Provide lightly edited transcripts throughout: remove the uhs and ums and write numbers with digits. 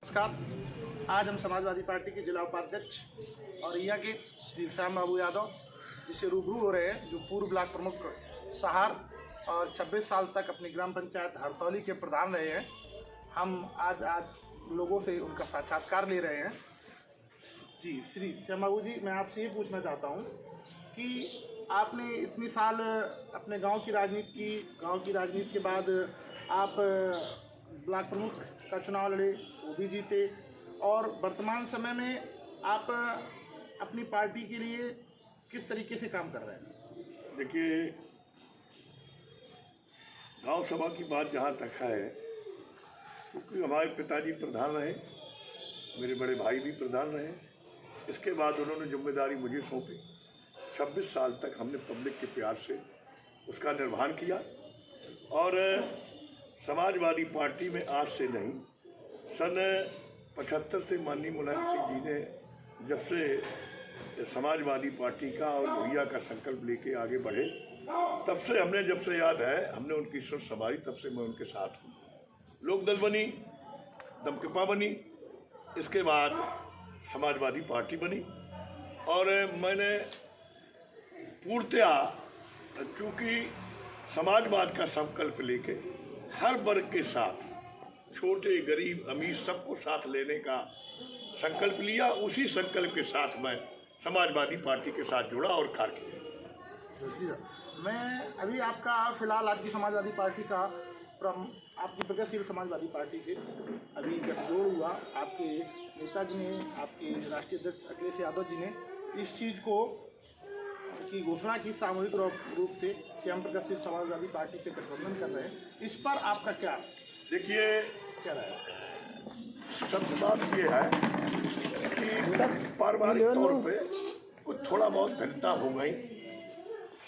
नमस्कार। आज हम समाजवादी पार्टी के जिला उपाध्यक्ष और यहाँ के श्री श्याम बाबू यादव जिससे रूबरू हो रहे हैं, जो पूर्व ब्लॉक प्रमुख सहार और 26 साल तक अपनी ग्राम पंचायत हरतौली के प्रधान रहे हैं। हम आज लोगों से उनका साक्षात्कार ले रहे हैं। जी श्री श्याम बाबू जी, मैं आपसे ये पूछना चाहता हूँ कि आपने इतनी साल अपने गांव की राजनीति की, गांव की राजनीति के बाद आप ब्लॉक प्रमुख का चुनाव लड़े, वो भी जीते, और वर्तमान समय में आप अपनी पार्टी के लिए किस तरीके से काम कर रहे हैं? देखिए, गांव सभा की बात जहां तक है, क्योंकि हमारे पिताजी प्रधान रहे, मेरे बड़े भाई भी प्रधान रहे, इसके बाद उन्होंने जिम्मेदारी मुझे सौंपी। 26 साल तक हमने पब्लिक के प्यार से उसका निर्वहन किया और समाजवादी पार्टी में आज से नहीं, सन 75 से माननीय मुलायम सिंह जी ने जब से समाजवादी पार्टी का और भैया का संकल्प लेके आगे बढ़े, तब से हमने, जब से याद है, हमने उनकी सुर संभाली, तब से मैं उनके साथ हूँ। लोकदल बनी, दमकपा बनी, इसके बाद समाजवादी पार्टी बनी और मैंने पूर्णतया, चूँकि समाजवाद का संकल्प लेके हर वर्ग के साथ, छोटे गरीब अमीर सबको साथ लेने का संकल्प लिया। उसी संकल्प के साथ मैं समाजवादी पार्टी के साथ जुड़ा और कार्य किया। मैं अभी आपका फिलहाल आपकी समाजवादी पार्टी का आपकी प्रगतिशील समाजवादी पार्टी से अभी गठजोड़ हुआ, आपके नेताजी ने, आपके राष्ट्रीय अध्यक्ष अखिलेश यादव जी ने इस चीज़ को की घोषणा की सामूहिक रूप से कि हम प्रगतिशील समाजवादी पार्टी से गठबंधन कर रहे हैं। इस पर आपका क्या? देखिए, क्या है, सब बात ये है कि पारिवारिक तौर पे कुछ थोड़ा बहुत भिन्नता हो गई।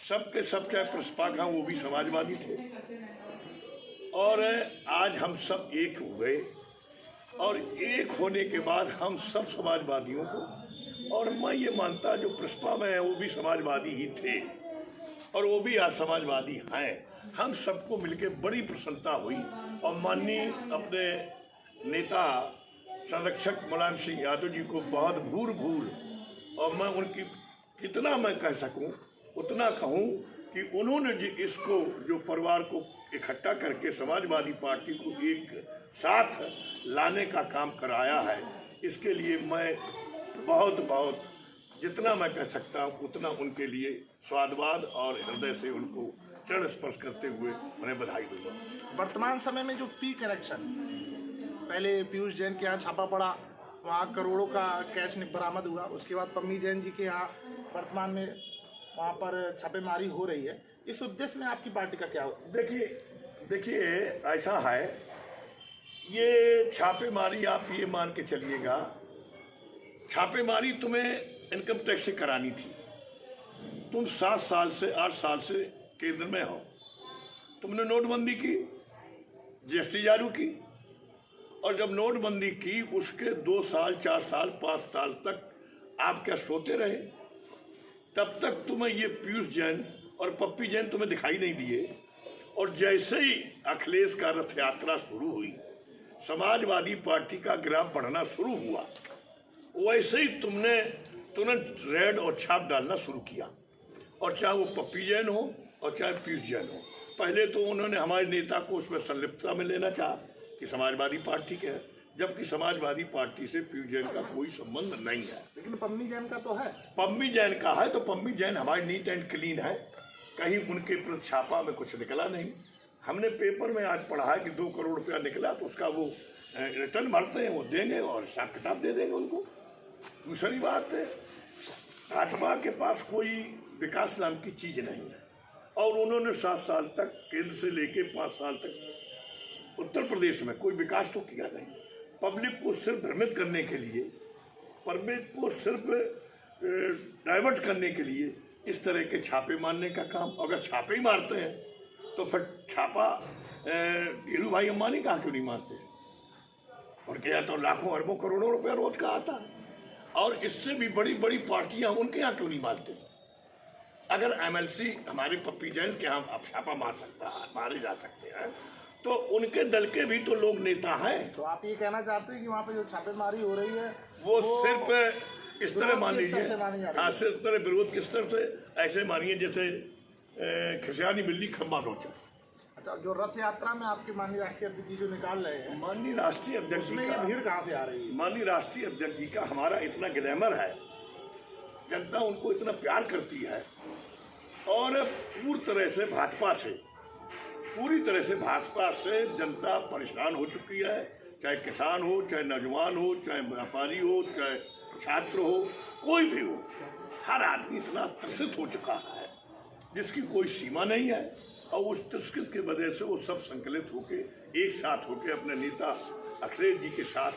सबके सब, चाहे प्रस्पा का वो भी समाजवादी थे, और आज हम सब एक हो गए, और एक होने के बाद हम सब समाजवादियों को, और मैं ये मानता जो प्रस्पा में है वो भी समाजवादी ही थे और वो भी आज समाजवादी हैं, हम सबको मिलके बड़ी प्रसन्नता हुई। और माननीय अपने नेता संरक्षक मुलायम सिंह यादव जी को बहुत भूर, और मैं उनकी कितना मैं कह सकूं उतना कहूं कि उन्होंने इसको, जो परिवार को इकट्ठा करके समाजवादी पार्टी को एक साथ लाने का काम कराया है, इसके लिए मैं बहुत जितना मैं कह सकता हूँ उतना उनके लिए स्वादवाद और हृदय से उनको चरण स्पर्श करते हुए उन्हें बधाई दूंगा। वर्तमान समय में जो पी कनेक्शन, पहले पीयूष जैन के यहाँ छापा पड़ा, वहाँ करोड़ों का कैश बरामद हुआ, उसके बाद पम्मी जैन जी के यहाँ वर्तमान में वहाँ पर छापेमारी हो रही है, इस उद्देश्य में आपकी पार्टी का क्या होगा? देखिए ऐसा है, ये छापेमारी आप ये मान के चलिएगा, छापेमारी तुम्हें इनकम टैक्स से करानी थी। तुम 7 साल से 8 साल से केंद्र में हो, तुमने नोटबंदी की, जीएसटी जारी की, और जब नोटबंदी की उसके 2 साल 4 साल 5 साल तक आप क्या सोते रहे? तब तक तुम्हें ये पीयूष जैन और पप्पी जैन तुम्हें दिखाई नहीं दिए, और जैसे ही अखिलेश का रथ यात्रा शुरू हुई, समाजवादी पार्टी का ग्राफ बढ़ना शुरू हुआ, वैसे ही तुमने तुरंत रेड और छाप डालना शुरू किया। और चाहे वो पप्पी जैन हो और चाहे पीयूष जैन हो, पहले तो उन्होंने हमारे नेता को उसमें संलिप्तता में लेना चाहा कि समाजवादी पार्टी के है, जबकि समाजवादी पार्टी से पीयूष जैन का कोई संबंध नहीं है। लेकिन पम्मी जैन का तो है। पम्मी जैन का है तो पम्मी जैन हमारी नीट एंड क्लीन है, कहीं उनके प्रति छापा में कुछ निकला नहीं। हमने पेपर में आज पढ़ा है कि 2 करोड़ रुपया निकला, तो उसका वो रिटर्न भरते हैं, वो देंगे और हिसाब किताब दे देंगे उनको। दूसरी बात है, भाजपा के पास कोई विकास नाम की चीज़ नहीं है, और उन्होंने 7 साल तक केंद्र से लेके 5 साल तक उत्तर प्रदेश में कोई विकास तो किया नहीं। पब्लिक को सिर्फ भ्रमित करने के लिए, पब्लिक को सिर्फ डाइवर्ट करने के लिए इस तरह के छापे मारने का काम। अगर छापे ही मारते हैं तो फिर छापा धीरू भाई अंबानी कहाँ क्यों नहीं मारते? उनके यहाँ तो लाखों अरबों करोड़ों रुपया रोज का आता है, और इससे भी बड़ी बड़ी पार्टियां उनके यहाँ क्यों नहीं मारते? अगर एमएलसी हमारे पप्पी जैन के यहाँ आप छापा मार सकता है, मारे जा सकते हैं, तो उनके दल के भी तो लोग नेता हैं। तो आप ये कहना चाहते हैं कि वहाँ पे जो छापेमारी हो रही है वो सिर्फ इस तरह मान लीजिए, हाँ, सिर्फ इस तरह विरोध किस तरह से, ऐसे मानिए जैसे खिसियानी मिल्ली खम्बा नोचा। अच्छा, जो रथ यात्रा में आपके माननीय राष्ट्रीय अध्यक्ष जी जो निकाल रहे हैं, माननीय राष्ट्रीय अध्यक्ष जी का भीड़ कहाँ से आ रही है? माननीय राष्ट्रीय अध्यक्ष जी का हमारा इतना ग्लैमर है, जनता उनको इतना प्यार करती है, और पूरी तरह से भाजपा से जनता परेशान हो चुकी है। चाहे किसान हो, चाहे नौजवान हो, चाहे व्यापारी हो, चाहे छात्र हो, कोई भी हो, हर आदमी इतना त्रसित हो चुका है जिसकी कोई सीमा नहीं है। और उस तस्किस की वजह से वो सब संकलित होके एक साथ होके अपने नेता अखिलेश जी के साथ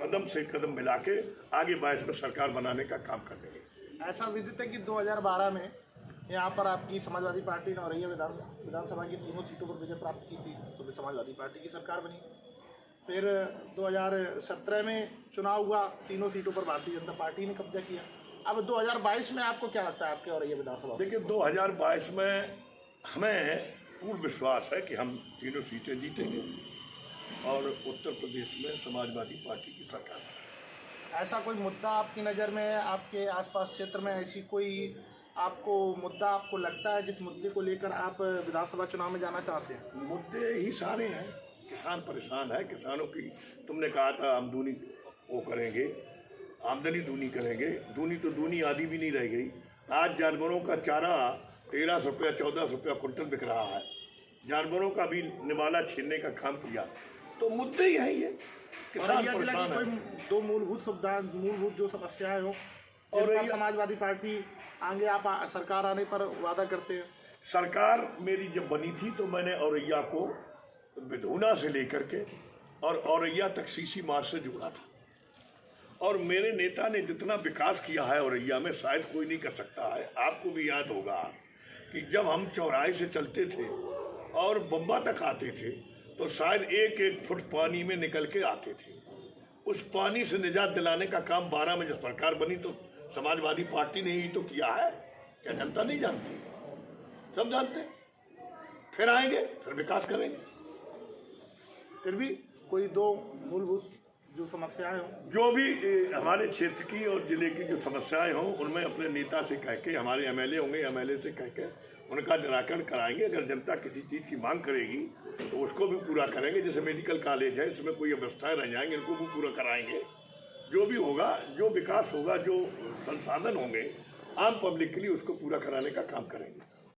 कदम से कदम मिला के आगे 22 में सरकार बनाने का काम कर देंगे। ऐसा विदित है कि 2012 में यहाँ पर आपकी समाजवादी पार्टी ने औरैया विधानसभा की तीनों सीटों पर विजय प्राप्त की थी, तो भी समाजवादी पार्टी की सरकार बनी। फिर 2017 में चुनाव हुआ, तीनों सीटों पर भारतीय जनता पार्टी ने कब्जा किया। अब 2022 में आपको क्या लगता है आपके औरैया विधानसभा? देखिए, 2022 में हमें पूर्ण विश्वास है कि हम तीनों सीटें जीतेंगे और उत्तर प्रदेश में समाजवादी पार्टी की सरकार। ऐसा कोई मुद्दा आपकी नज़र में, आपके आसपास क्षेत्र में ऐसी कोई आपको मुद्दा आपको लगता है जिस मुद्दे को लेकर आप विधानसभा चुनाव में जाना चाहते हैं? मुद्दे ही सारे हैं। किसान परेशान है, किसानों की तुमने कहा था हम दूनी वो करेंगे, आमदनी दूनी करेंगे, दूनी तो दूनी आदि भी नहीं रह गई। आज जानवरों का चारा 1300 रुपया 1400 रुपया कुंटल बिक रहा है, जानवरों का भी निवाला छीनने का काम किया। तो मुद्दे ही है ये, किसान परेशान है। दो मूलभूत जो समस्याएं हो और समाजवादी पार्टी आगे आप सरकार आने पर वादा करते हैं। सरकार मेरी जब बनी थी तो मैंने औरैया को विधूना से लेकर के और औरैया तक सीसी मार्ग से जोड़ा था, और मेरे नेता ने जितना विकास किया है औरैया में शायद कोई नहीं कर सकता है। आपको भी याद होगा कि जब हम चौराहे से चलते थे और बम्बा तक आते थे तो शायद 1-1 फुट पानी में निकल के आते थे। उस पानी से निजात दिलाने का काम 12 में जब सरकार बनी तो समाजवादी पार्टी ने ही तो किया है। क्या जनता नहीं जानती? सब जानते। फिर आएंगे, फिर विकास करेंगे। फिर भी कोई दो मूलभूत जो समस्याएं हों, जो भी हमारे क्षेत्र की और जिले की जो समस्याएं हों, उनमें अपने नेता से कह के, हमारे एमएलए होंगे, एमएलए से कह के उनका निराकरण कराएंगे। अगर जनता किसी चीज़ की मांग करेगी तो उसको भी पूरा करेंगे। जैसे मेडिकल कॉलेज है, इसमें कोई व्यवस्थाएं रह जाएंगे, इनको भी पूरा कराएंगे। जो भी होगा, जो विकास होगा, जो संसाधन होंगे आम पब्लिक के लिए, उसको पूरा कराने का काम करेंगे।